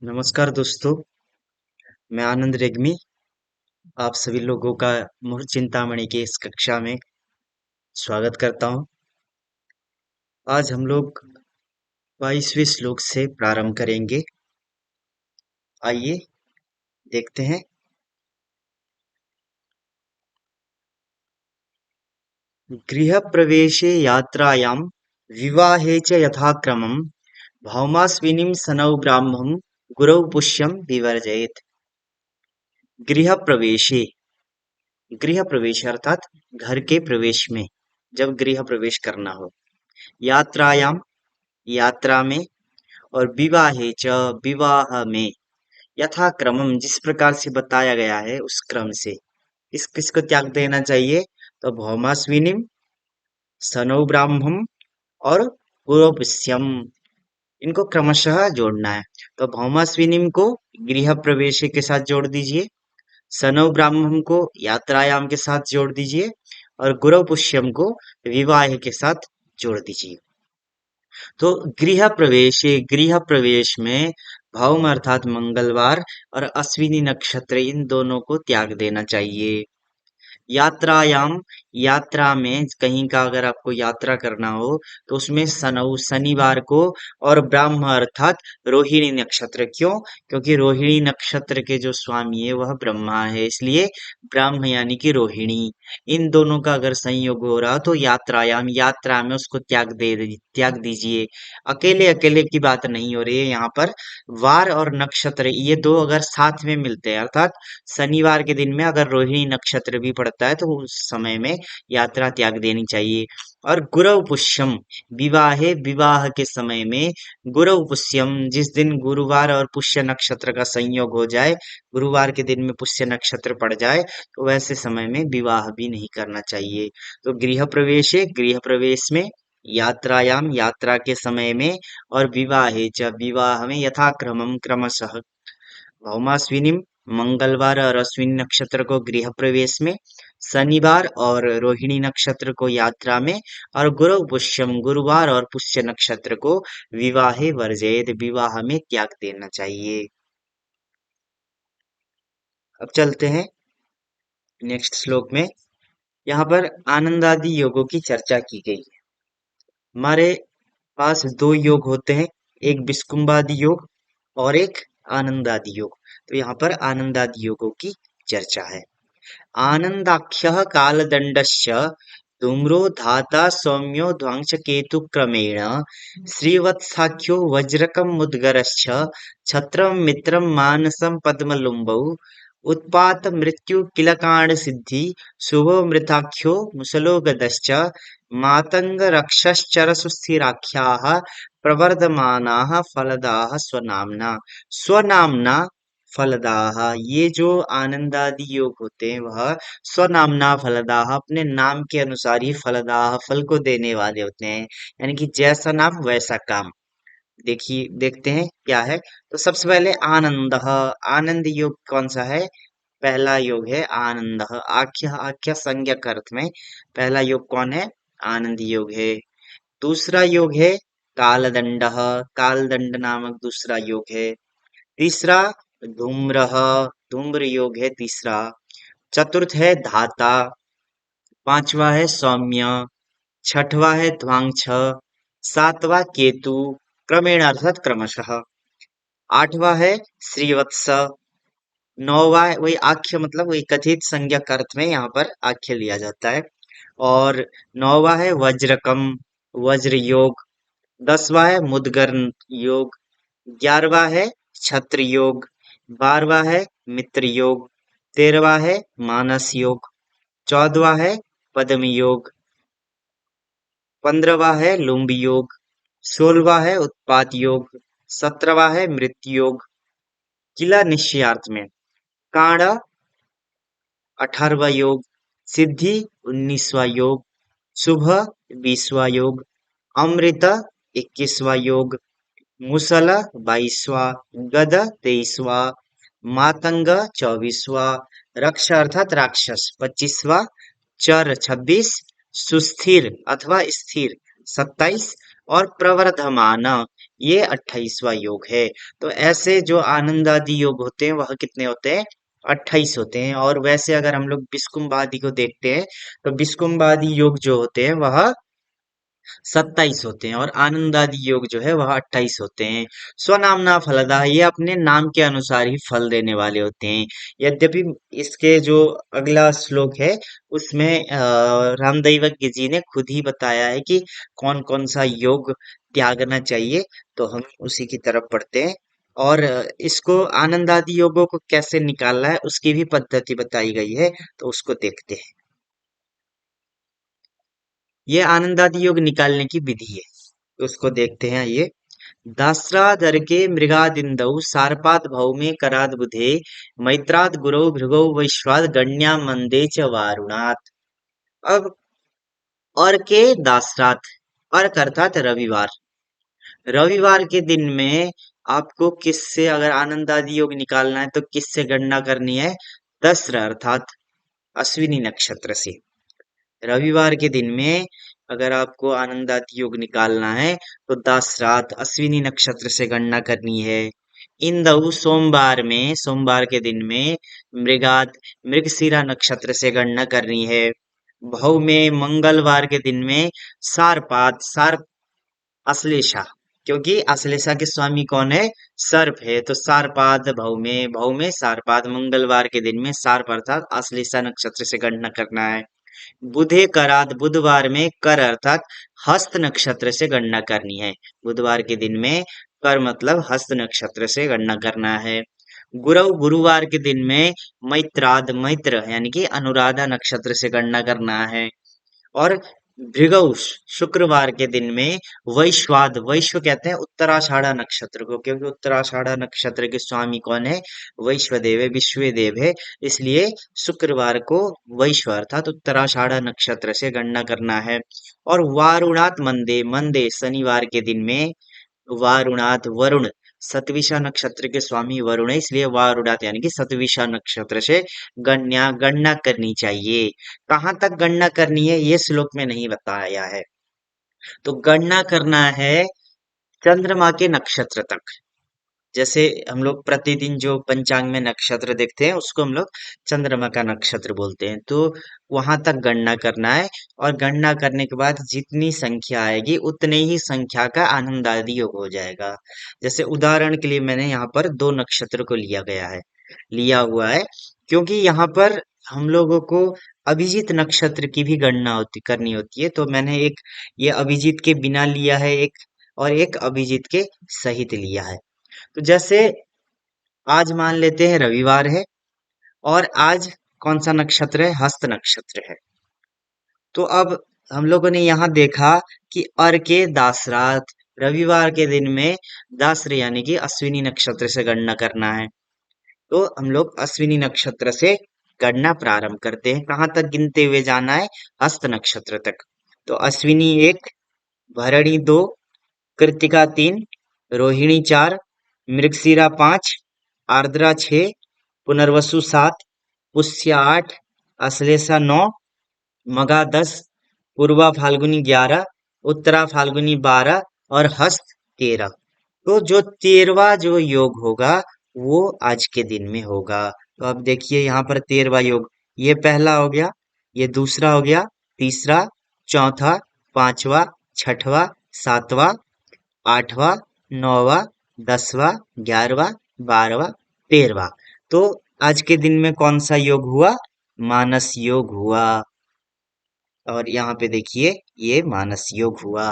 नमस्कार दोस्तों, मैं आनंद रेग्मी आप सभी लोगों का मुहूर्त चिंतामणि की इस कक्षा में स्वागत करता हूं। आज हम लोग 22वें श्लोक से प्रारंभ करेंगे। आइए देखते हैं। गृह प्रवेशे यात्रायां विवाहे च यथाक्रमं भौमास्विनीं सनौ ब्राह्मं गुरौ पुष्यं विवर्जयेत्। गृह प्रवेशे, गृह प्रवेश अर्थात घर के प्रवेश में, जब गृह प्रवेश करना हो। यात्रायाम, यात्रा में। और विवाहे च, विवाह में। यथा क्रमम, जिस प्रकार से बताया गया है उस क्रम से। किसको त्याग देना चाहिए? तो भौमास्विनीम, सनौ ब्राह्मम और गुरोपस्यम, इनको क्रमशः जोड़ना है। तो भौमास्विनीम को गृह प्रवेश के साथ जोड़ दीजिए, सनौ ब्राह्मम को यात्रायाम के साथ जोड़ दीजिए और गुरोपुष्यम को विवाह के साथ जोड़ दीजिए। तो गृह प्रवेश में भौम अर्थात मंगलवार और अश्विनी नक्षत्र, इन दोनों को त्याग देना चाहिए। यात्रायाम, यात्रा में कहीं का अगर आपको यात्रा करना हो तो उसमें सनऊ, शनिवार को, और ब्राह्म अर्थात रोहिणी नक्षत्र। क्यों? क्योंकि रोहिणी नक्षत्र के जो स्वामी है वह ब्रह्मा है, इसलिए ब्राह्म यानी कि रोहिणी, इन दोनों का अगर संयोग हो रहा तो यात्रायाम, यात्रा में उसको त्याग दीजिए। अकेले अकेले की बात नहीं हो रही है यहाँ पर। वार और नक्षत्र ये दो अगर साथ में मिलते हैं, अर्थात शनिवार के दिन में अगर रोहिणी नक्षत्र भी पड़ता है तो उस समय में यात्रा त्याग देनी चाहिए। और गुरव पुष्यम, विवाहे, विवाह के समय में, गुरव पुष्यम, जिस दिन गुरुवार और पुष्य नक्षत्र का संयोग हो जाए, गुरुवार के दिन में पुष्य नक्षत्र पड़ जाए, तो वैसे समय में विवाह भी नहीं करना चाहिए। तो गृह प्रवेश है, गृह प्रवेश में, यात्रायाम, यात्रा के समय में, और विवाहे च, विवाह में, यथाक्रमम, क्रमशः। भौमाश्विनी, मंगलवार और अश्विनी नक्षत्र को गृह प्रवेश में, शनिवार और रोहिणी नक्षत्र को यात्रा में, और गुरु पुष्यम, गुरुवार और पुष्य नक्षत्र को विवाहे वर्जेत, विवाह में त्याग देना चाहिए। अब चलते हैं नेक्स्ट श्लोक में। यहाँ पर आनंदादि योगों की चर्चा की गई है। हमारे पास दो योग होते हैं, एक विस्कुम्बादि योग और एक आनंदादि योग। तो यहाँ पर आनंदादि योगों की चर्चा है। आनन्दाख्यः कालदण्डस्य धूम्रो धाता सौम्यो ध्वांसकेतुक्रमेण श्रीवत्साख्यो वज्रकमुद्गरश्च छत्रं मित्रं मानसं पद्मलुम्बौ उत्पातमृत्युकिलकाणसिद्धि शुभो मृताख्यो मुसलो गदश्च मातङ्गरक्षश्चरसुस्थिराख्याः प्रवर्धमानाः फलदाः स्वनाम्ना। स्वनाम्ना फलदाह, ये जो आनंदादि योग होते हैं वह स्वनामना फलदाह, अपने नाम के अनुसार ही फलदाह, फल को देने वाले होते हैं। यानी कि जैसा नाम वैसा काम। देखिए, देखते हैं क्या है। तो सबसे पहले आनंद, आनंद योग कौन सा है? पहला योग है आनंद। आख्य, आख्य संज्ञक अर्थ में पहला योग कौन है? आनंद योग है। दूसरा योग है कालदंड, कालदंड नामक दूसरा योग है। तीसरा धूम्र, धूम्र योग है तीसरा। चतुर्थ है धाता। पांचवा है सौम्य। छठवा है ध्वांछ। सातवां केतु, क्रमेण अर्थात क्रमशः। आठवां है श्रीवत्स। नौवा वही आख्य, मतलब वही कथित संज्ञक अर्थ में यहाँ पर आख्य लिया जाता है। और नौवा है वज्रकम, वज्र योग। 10वां है मुद्गर योग। 11वां है छत्र योग। 12वां है मित्र योग। 13वां है मानस योग। 14वां है पद्म योग। 15वां है लुम्ब योग। 16वां है उत्पात योग। 17वां है मृत्यु योग। किला निश्चयार्थ में कांड 18वां योग। सिद्धि 19वां योग। शुभ 20वां योग। अमृत 21वां योग। मुसल 22वां। गद 23वां। मातंग 24वां। रक्ष अर्थात राक्षस 25वां। चर 26। सुस्थिर अथवा स्थिर 27। और प्रवर्धमान ये 28वां योग है। तो ऐसे जो आनंद आदि योग होते हैं वह कितने होते हैं? 28 होते हैं। और वैसे अगर हम लोग विस्कुम्भ आदि को देखते हैं तो विस्कुम्भ आदि योग जो होते हैं वह 27 होते हैं और आनंद आदि योग जो है वह 28 होते हैं। स्वनामना फलदा, ये अपने नाम के अनुसार ही फल देने वाले होते हैं। यद्यपि इसके जो अगला श्लोक है उसमें रामदैवज्ञ जी ने खुद ही बताया है कि कौन कौन सा योग त्यागना चाहिए। तो हम उसी की तरफ पढ़ते हैं। और इसको आनंद आदि योगों को कैसे निकालना है उसकी भी पद्धति बताई गई है, तो उसको देखते हैं। ये आनंद आदि योग निकालने की विधि है, तो उसको देखते हैं। ये दास्रादर्के मृगादिन्दौ सार्पात् भौमे कराद् बुधे मैत्रात् गुरौ भृगौ वैश्वात् गण्या मंदे च वारुणात्। अब और के दासरात, अर्क अर्थात रविवार, रविवार के दिन में आपको किससे अगर आनंद आदि योग निकालना है तो किससे गणना करनी है? दस्र अर्थात अश्विनी नक्षत्र से। रविवार के दिन में अगर आपको आनंद आदि योग निकालना है तो दासरात अश्विनी नक्षत्र से गणना करनी है। इंदु सोमवार में, सोमवार के दिन में मृगात मृगशिरा नक्षत्र से गणना करनी है। भव में मंगलवार के दिन में सारपात सार अश्लेषा, क्योंकि अश्लेषा के स्वामी कौन है? सर्प है। तो सारपाद भव में सारपाद मंगलवार के दिन में सार्प अर्थात अश्लेषा नक्षत्र से गणना करना है। बुधे करात बुधवार में कर अर्थात हस्त नक्षत्र से गणना करनी है। बुधवार के दिन में कर मतलब हस्त नक्षत्र से गणना करना है। गुरु गुरुवार के दिन में मैत्राद मैत्र यानी कि अनुराधा नक्षत्र से गणना करना है। और भृगु शुक्रवार के दिन में वैश्वाद, वैश्व कहते हैं उत्तराषाढ़ा नक्षत्र को, क्योंकि उत्तराषाढ़ा नक्षत्र के स्वामी कौन है? वैश्वदेव है, विश्वदेव है। इसलिए शुक्रवार को वैश्व अर्थात उत्तराषाढ़ा नक्षत्र से गणना करना है। और वारुणात मंदे, मंदे शनिवार के दिन में वारुणात वरुण, सतविशा नक्षत्र के स्वामी वरुण है, इसलिए वारुणात यानी कि सतविशा नक्षत्र से गणना करनी चाहिए। कहाँ तक गणना करनी है ये श्लोक में नहीं बताया है। तो गणना करना है चंद्रमा के नक्षत्र तक। जैसे हम लोग प्रतिदिन जो पंचांग में नक्षत्र देखते हैं उसको हम लोग चंद्रमा का नक्षत्र बोलते हैं। तो वहां तक गणना करना है। और गणना करने के बाद जितनी संख्या आएगी उतने ही संख्या का आनंद आदि योग हो जाएगा। जैसे उदाहरण के लिए मैंने यहाँ पर दो नक्षत्र को लिया हुआ है, क्योंकि यहाँ पर हम लोगों को अभिजीत नक्षत्र की भी गणना करनी होती है। तो मैंने एक ये अभिजीत के बिना लिया है एक, और एक अभिजीत के सहित लिया है। तो जैसे आज मान लेते हैं रविवार है और आज कौन सा नक्षत्र है? हस्त नक्षत्र है। तो अब हम लोगों ने यहाँ देखा कि अर के दासरात, रविवार के दिन में दासर यानी कि अश्विनी नक्षत्र से गणना करना है। तो हम लोग अश्विनी नक्षत्र से गणना प्रारंभ करते हैं। कहाँ तक गिनते हुए जाना है? हस्त नक्षत्र तक। तो अश्विनी 1, भरणी 2, कृत्तिका 3, रोहिणी 4, मृगशिरा 5, आर्द्रा 6, पुनर्वसु 7, पुष्य 8, अश्लेषा 9, मगा 10, पूर्वा फाल्गुनी 11, उत्तरा फाल्गुनी 12 और हस्त 13। तो जो 13वां जो योग होगा वो आज के दिन में होगा। तो अब देखिए यहाँ पर 13वां योग, ये पहला हो गया, ये दूसरा हो गया, तीसरा, चौथा, पांचवा, छठवा, सातवां, आठवां, नौवां, 10वां, 11वां, 12वां, 13वां। तो आज के दिन में कौन सा योग हुआ? मानस योग हुआ। और यहाँ पे देखिए ये मानस योग हुआ।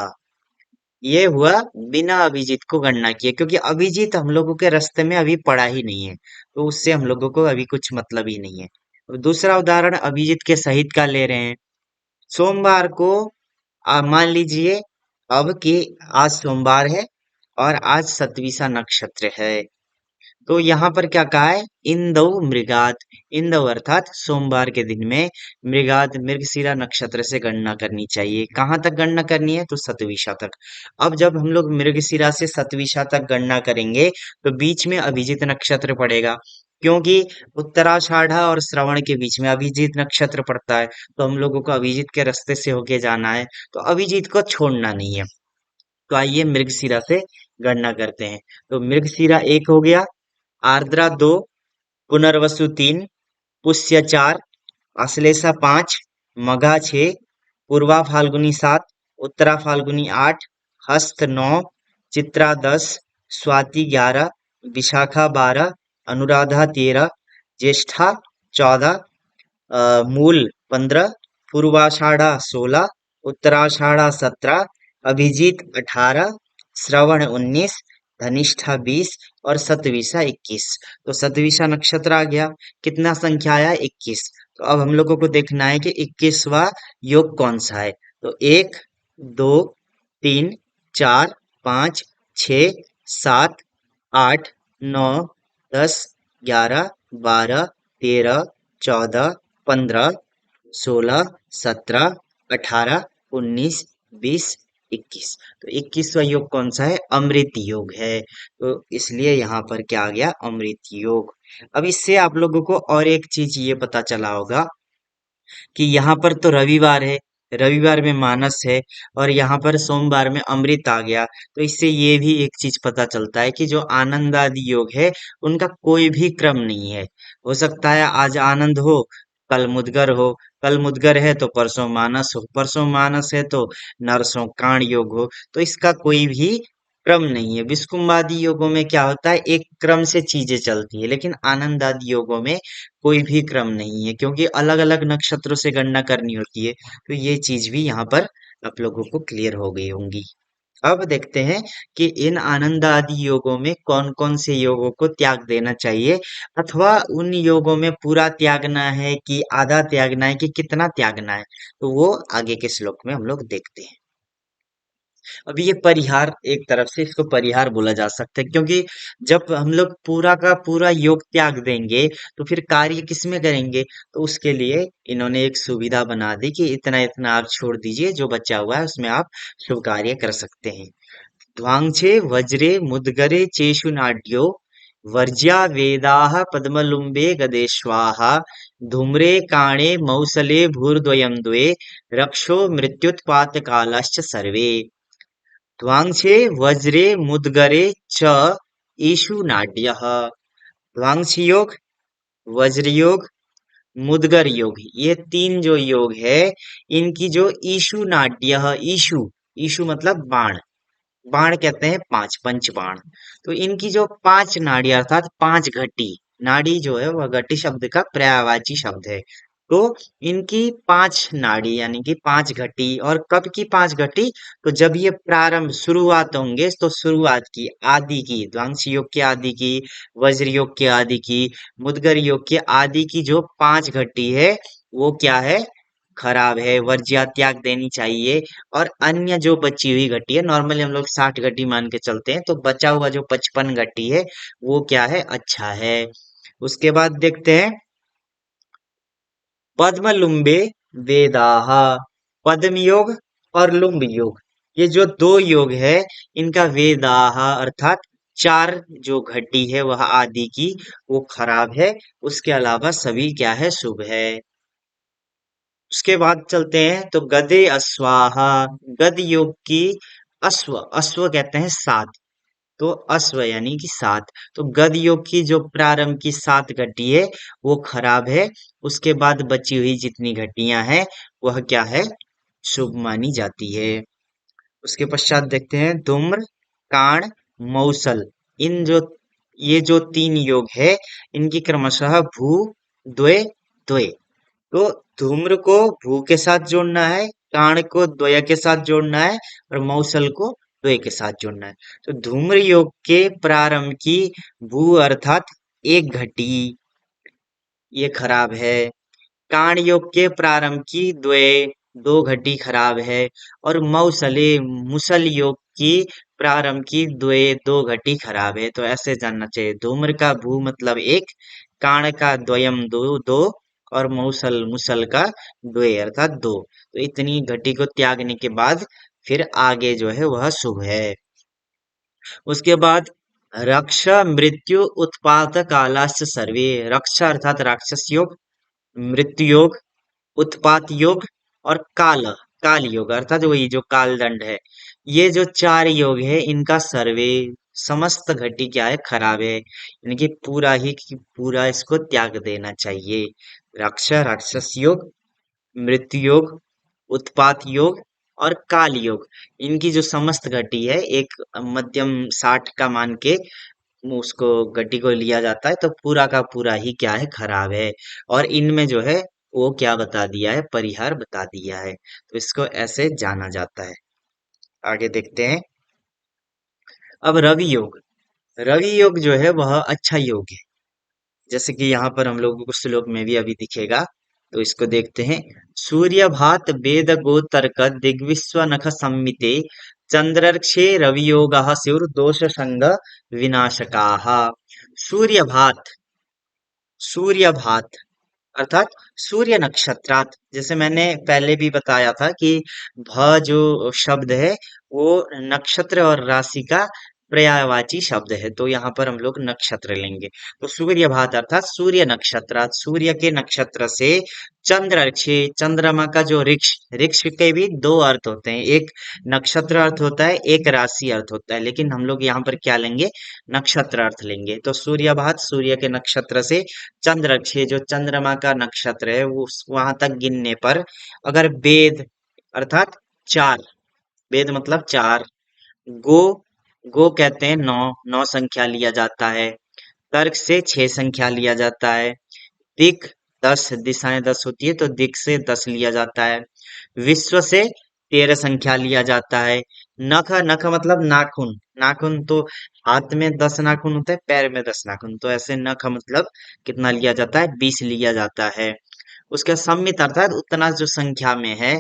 ये हुआ बिना अभिजीत को गणना किए, क्योंकि अभिजीत हम लोगों के रास्ते में अभी पड़ा ही नहीं है, तो उससे हम लोगों को अभी कुछ मतलब ही नहीं है। अब दूसरा उदाहरण अभिजीत के सहित का ले रहे हैं। सोमवार को मान लीजिए अब कि आज सोमवार है और आज सतविसा नक्षत्र है। तो यहाँ पर क्या कहा है? इंदौ मृगात, इंदौ अर्थात सोमवार के दिन में मृगात मृगशिरा नक्षत्र से गणना करनी चाहिए। कहाँ तक गणना करनी है? तो सतविशा तक। अब जब हम लोग मृगशिरा से सतविशा तक गणना करेंगे तो बीच में अभिजीत नक्षत्र पड़ेगा, क्योंकि उत्तराषाढ़ा और श्रवण के बीच में अभिजीत नक्षत्र पड़ता है। तो हम लोगों को अभिजीत के रास्ते से होके जाना है, तो अभिजीत को छोड़ना नहीं है। तो आइए मृगशिरा से गणना करते हैं। तो मृगशिरा 1 हो गया, आर्द्रा 2, पुनर्वसु 3, पुष्य 4, आश्लेषा 5, मघा 6, पूर्वा फाल्गुनी 7, उत्तरा फाल्गुनी 8, हस्त 9, चित्रा 10, स्वाति 11, विशाखा 12, अनुराधा 13, ज्येष्ठा 14, मूल 15, पूर्वाषाढ़ा 16, उत्तराषाढ़ा 17, अभिजीत 18, श्रवण 19, धनिष्ठा 20 और शतविषा 21। तो शतविषा नक्षत्र आ गया। कितना संख्या आया? 21। तो अब हम लोगों को देखना है कि 21वां योग कौन सा है। तो 1, 2, 3, 4, 5, 6, 7, 8, 9, 10, 11, 12, 13, 14, 15, 16, 17, 18, 19, 20, 21। तो 21वां योग कौन सा है? अमृत योग है। तो इसलिए यहाँ पर क्या आ गया? अमृत योग। अब इससे आप लोगों को और एक चीज ये पता चला होगा कि यहाँ पर तो रविवार है, रविवार में मानस है, और यहाँ पर सोमवार में अमृत आ गया। तो इससे ये भी एक चीज पता चलता है कि जो आनंद आदि योग है उनका कोई भी क्रम नहीं है। हो सकता है आज आनंद हो, कल मुदगर हो, कल मुदगर है तो परसों मानस हो, परसों मानस है तो नरसों काण योग हो। तो इसका कोई भी क्रम नहीं है। विष्कुम्भादि योगों में क्या होता है? एक क्रम से चीजें चलती है, लेकिन आनंद आदि योगों में कोई भी क्रम नहीं है, क्योंकि अलग अलग नक्षत्रों से गणना करनी होती है। तो ये चीज भी यहाँ पर आप लोगों को क्लियर हो गई होंगी। अब देखते हैं कि इन आनंद आदि योगों में कौन कौन से योगों को त्याग देना चाहिए, अथवा उन योगों में पूरा त्यागना है कि आधा त्यागना है कि कितना त्यागना है। तो वो आगे के श्लोक में हम लोग देखते हैं। अब ये परिहार, एक तरफ से इसको परिहार बोला जा सकता है, क्योंकि जब हम लोग पूरा का पूरा योग त्याग देंगे तो फिर कार्य किसमें करेंगे। तो उसके लिए इन्होंने एक सुविधा बना दी कि इतना इतना आप छोड़ दीजिए, जो बचा हुआ है उसमें आप शुभ कार्य कर सकते हैं। ध्वांछे वज्रे मुद्गरे चेषु नाड्यो वर्ज्या वेदाः पद्मलुम्बे गदेष्वाहा धूम्रे काणे मौसले भूर्द्वयं द्वे रक्षो मृत्युत्पात कालश्च सर्वे। ध्वांसे वज्रे मुद्गरे च ईशु नाड्यः। ध्वांस योग, वज्र योग, मुद्गर योग, ये तीन जो योग है, इनकी जो ईशु नाड्य, ईशु, ईशु मतलब बाण, बाण कहते हैं पांच, पंच बाण। तो इनकी जो पांच नाड़ी अर्थात पांच घटी, नाड़ी जो है वह घटी शब्द का पर्यायवाची शब्द है। तो इनकी पांच नाड़ी यानी कि पांच घटी, और कब की पांच घटी? तो जब ये प्रारंभ शुरुआत होंगे, तो शुरुआत की, आदि की, ध्वांस योग के आदि की, वज्र योग के आदि की, मुद्गर योग के आदि की जो पांच घटी है वो क्या है? खराब है, वर्ज्य, त्याग देनी चाहिए। और अन्य जो बची हुई घटी है, नॉर्मली हम लोग 60 घटी मान के चलते हैं, तो बचा हुआ जो 55 घटी है वो क्या है? अच्छा है। उसके बाद देखते हैं पद्म लुम्बे वेदाह, पद्म योग और लुम्ब योग, ये जो दो योग है इनका वेदाह अर्थात चार जो घटी है वह आदि की वो खराब है। उसके अलावा सभी क्या है? शुभ है। उसके बाद चलते हैं तो गदे अश्वाहा, गद योग की अश्व, अश्व कहते हैं सात, तो अश्व यानी कि सात। तो गद योग की जो प्रारंभ की सात घटी है वो खराब है। उसके बाद बची हुई जितनी घटियां हैं वह क्या है? शुभ मानी जाती है। उसके पश्चात देखते हैं धूम्र, काण, मौसल, इन जो, ये जो तीन योग है इनकी क्रमशः भू, द्वे, द्वे। तो धूम्र को भू के साथ जोड़ना है, काण को द्वय के साथ जोड़ना है, और मौसल को द्वय के साथ जोड़ना है। तो धूम्र योग के प्रारंभ की भू अर्थात एक घटी, ये खराब है। काण योग के प्रारंभ की द्वय, दो घटी खराब है। और मौसले, मुसल योग की प्रारंभ की द्वय, दो घटी खराब है। तो ऐसे जानना चाहिए, धूम्र का भू मतलब एक, काण का द्वयम दो दो, और मौसल मुसल का द्वय अर्थात दो। तो इतनी घटी को त्यागने के बाद फिर आगे जो है वह शुभ है। उसके बाद रक्षा मृत्यु उत्पात कालाश्च सर्वे, रक्षा अर्थात राक्षस योग, मृत्यु योग, उत्पात योग और काल, काल योग अर्थात वही जो काल दंड है, ये जो चार योग है इनका सर्वे समस्त घटी क्या है खराब है, यानी कि पूरा ही पूरा इसको त्याग देना चाहिए। राक्षस योग, मृत्यु योग, उत्पात योग और काल योग, इनकी जो समस्त घटी है एक मध्यम 60 का मान के उसको गड्डी को लिया जाता है, तो पूरा का पूरा ही क्या है खराब है। और इनमें जो है वो क्या बता दिया है, परिहार बता दिया है, तो इसको ऐसे जाना जाता है। आगे देखते हैं। अब रवि योग, रवि योग जो है वह अच्छा योग है, जैसे कि यहाँ पर हम लोगों को श्लोक में भी अभी दिखेगा, तो इसको देखते हैं। सूर्य भात वेद गोतर्क दिग्विश्व नख संमिते चंद्रर्क्षे रवि योग स्युर दोष संग विनाशकाः। सूर्य भात, सूर्य भात अर्थात सूर्य नक्षत्रात, जैसे मैंने पहले भी बताया था कि भ जो शब्द है वो नक्षत्र और राशि का पर्यायवाची शब्द है, तो यहाँ पर हम लोग नक्षत्र लेंगे। तो सूर्य भात अर्थात सूर्य नक्षत्रात, सूर्य के नक्षत्र से चंद्र अर्क्षे, चंद्रमा का जो ऋक्ष, ऋक्ष के भी दो अर्थ होते हैं, एक नक्षत्र अर्थ होता है, एक राशि अर्थ होता है, लेकिन हम लोग यहाँ पर क्या लेंगे, नक्षत्र अर्थ लेंगे। तो सूर्य भात सूर्य के नक्षत्र से चंद्र अक्षय जो चंद्रमा का नक्षत्र है वो वहां तक गिनने पर अगर वेद अर्थात चार, वेद मतलब चार, गो, गो कहते हैं नौ, नौ संख्या लिया जाता है, तर्क से 6 संख्या लिया जाता है, दिक 10, दिशाएं 10 होती है तो दिक से 10 लिया जाता है, विश्व से 13 संख्या लिया जाता है, नख, नख मतलब नाखून, नाखून तो हाथ में 10 नाखून होते हैं, पैर में 10 नाखून, तो ऐसे नख मतलब कितना लिया जाता है, 20 लिया जाता है। उसका सम्मित अर्थात उतना जो संख्या में है,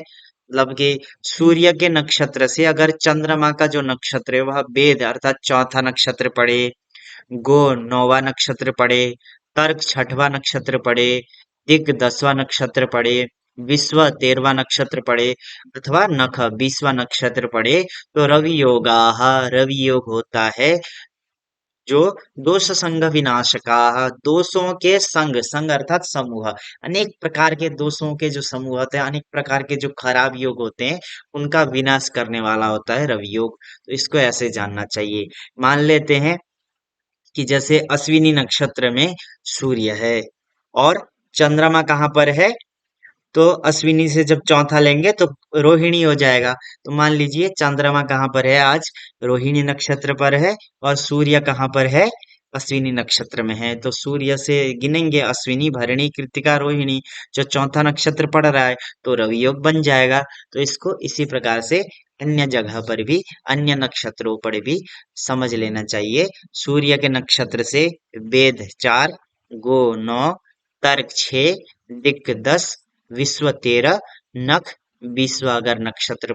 मतलब कि सूर्य के नक्षत्र से अगर चंद्रमा का जो नक्षत्र है वह वेद अर्थात चौथा नक्षत्र पड़े, गो नौवा नक्षत्र पड़े, तर्क छठवां नक्षत्र पड़े, दिक 10वां नक्षत्र पड़े, विश्व 13वां नक्षत्र पड़े, अथवा नख 20वां नक्षत्र पड़े, तो रवि योगाः, रवि योग होता है जो दोष संग विनाशका, दोषों के संग, संग अर्थात समूह, अनेक प्रकार के दोषों के जो समूह होते हैं, अनेक प्रकार के जो खराब योग होते हैं उनका विनाश करने वाला होता है रवि योग, तो इसको ऐसे जानना चाहिए। मान लेते हैं कि जैसे अश्विनी नक्षत्र में सूर्य है और चंद्रमा कहाँ पर है, तो अश्विनी से जब चौथा लेंगे तो रोहिणी हो जाएगा। तो मान लीजिए चंद्रमा कहाँ पर है आज, रोहिणी नक्षत्र पर है, और सूर्य कहाँ पर है, अश्विनी नक्षत्र में है। तो सूर्य से गिनेंगे अश्विनी भरणी कृत्तिका रोहिणी, जो चौथा नक्षत्र पड़ रहा है, तो रवि योग बन जाएगा। तो इसको इसी प्रकार से अन्य जगह पर भी, अन्य नक्षत्रों पर भी समझ लेना चाहिए। सूर्य के नक्षत्र से वेद 4, गो 9, तर्क 6, दिक् 10, विश्व 13, नख 20 अगर नक्षत्र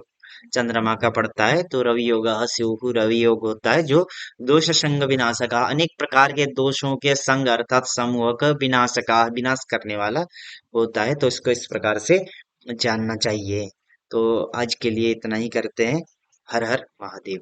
चंद्रमा का पड़ता है, तो रवि योग स्युः, रवि योग होता है जो दोष संग विनाशका, अनेक प्रकार के दोषों के संग अर्थात समूह का विनाशका, विनाश करने वाला होता है। तो इसको इस प्रकार से जानना चाहिए। तो आज के लिए इतना ही करते हैं। हर हर महादेव।